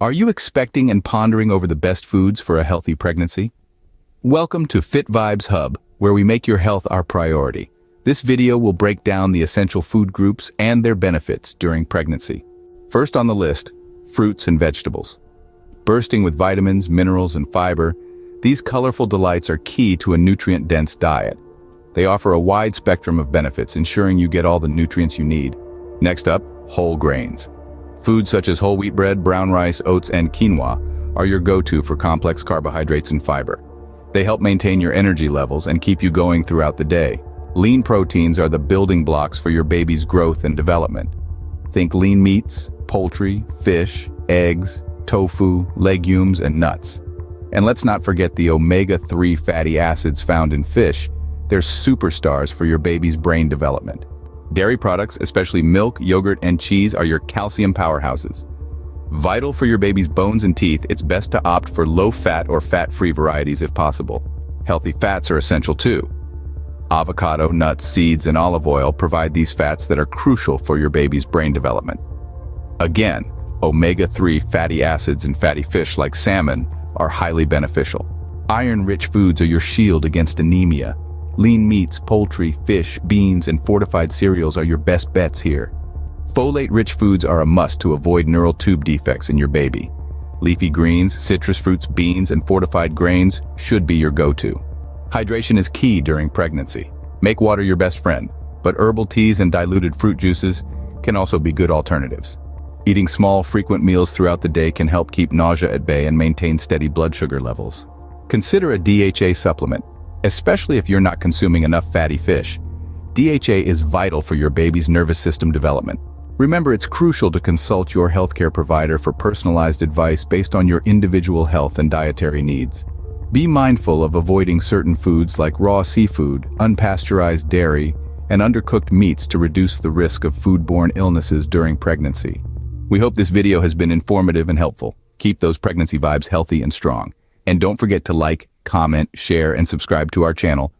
Are you expecting and pondering over the best foods for a healthy pregnancy? Welcome to Fit Vibes Hub, where we make your health our priority. This video will break down the essential food groups and their benefits during pregnancy. First on the list, fruits and vegetables. Bursting with vitamins, minerals, and fiber, these colorful delights are key to a nutrient-dense diet. They offer a wide spectrum of benefits, ensuring you get all the nutrients you need. Next up, whole grains. Foods such as whole wheat bread, brown rice, oats, and quinoa are your go-to for complex carbohydrates and fiber. They help maintain your energy levels and keep you going throughout the day. Lean proteins are the building blocks for your baby's growth and development. Think lean meats, poultry, fish, eggs, tofu, legumes, and nuts. And let's not forget the omega-3 fatty acids found in fish. They're superstars for your baby's brain development. Dairy products, especially milk, yogurt, and cheese, are your calcium powerhouses. Vital for your baby's bones and teeth, it's best to opt for low-fat or fat-free varieties if possible. Healthy fats are essential too. Avocado, nuts, seeds, and olive oil provide these fats that are crucial for your baby's brain development. Again, omega-3 fatty acids in fatty fish like salmon are highly beneficial. Iron-rich foods are your shield against anemia. Lean meats, poultry, fish, beans, and fortified cereals are your best bets here. Folate-rich foods are a must to avoid neural tube defects in your baby. Leafy greens, citrus fruits, beans, and fortified grains should be your go-to. Hydration is key during pregnancy. Make water your best friend, but herbal teas and diluted fruit juices can also be good alternatives. Eating small, frequent meals throughout the day can help keep nausea at bay and maintain steady blood sugar levels. Consider a DHA supplement, especially if you're not consuming enough fatty fish. DHA is vital for your baby's nervous system development. Remember, it's crucial to consult your healthcare provider for personalized advice based on your individual health and dietary needs. Be mindful of avoiding certain foods like raw seafood, unpasteurized dairy, and undercooked meats to reduce the risk of foodborne illnesses during pregnancy. We hope this video has been informative and helpful. Keep those pregnancy vibes healthy and strong. And don't forget to like, comment, share, and subscribe to our channel,